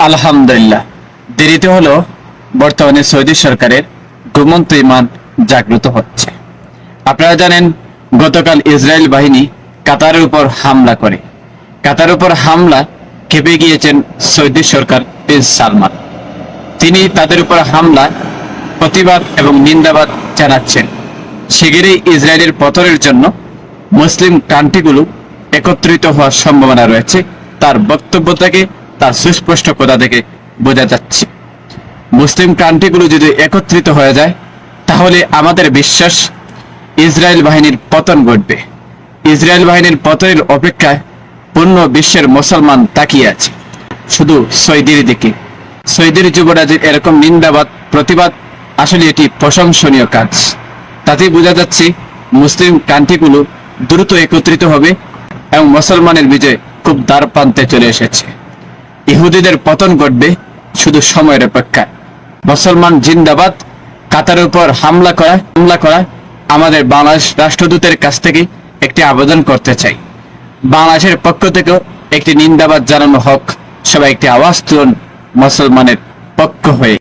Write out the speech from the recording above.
আলহামদুলিল্লাহ, দেরিতে হলো বর্তমানে সৌদি সরকারের ঘুমন্ত ইমান জাগ্রত হচ্ছে। আপনারা জানেন, গতকাল ইসরায়েল বাহিনী কাতারের উপর হামলা করে। কাতারের উপর হামলা খেপে গিয়েছেন সৌদি সরকার প্রিন্স সালমান। তিনি তাদের উপর হামলা প্রতিবাদ এবং নিন্দাবাদ জানাচ্ছেন। শিগগিরই ইসরায়েলের পতনের জন্য মুসলিম কান্ট্রিগুলো একত্রিত হওয়ার সম্ভাবনা রয়েছে। তার বক্তব্য থেকে, তার সুস্পষ্ট কথা থেকে বোঝা যাচ্ছে, মুসলিম কান্ট্রিগুলো যদি একত্রিত হয়ে যায় তাহলে আমাদের বিশ্বাস ইসরায়েল বাহিনীর পতন ঘটবে। ইসরায়েল বাহিনীর পতনের অপেক্ষায় পূর্ণ বিশ্বের মুসলমান তাকিয়ে আছে শুধু সৌদির দিকে। সৌদির যুবরাজের এরকম নিন্দাবাদ, প্রতিবাদ আসলে এটি প্রশংসনীয় কাজ। তাতেই বোঝা যাচ্ছে মুসলিম কান্ট্রিগুলো দ্রুত একত্রিত হবে এবং মুসলমানের বিজয় খুব দ্বার প্রান্তে চলে এসেছে। ইহুদিদের পতন ঘটবে শুধু সময়ের অপেক্ষায়। মুসলমান জিন্দাবাদ। কাতারের উপর হামলা করা আমাদের বাংলাদেশ রাষ্ট্রদূতের কাছ থেকে একটি আবেদন করতে চাই। বাংলাদেশের পক্ষ থেকেও একটি নিন্দাবাদ জানানো হোক। সবাই একটি আওয়াজ তুলুন মুসলমানের পক্ষ হয়ে।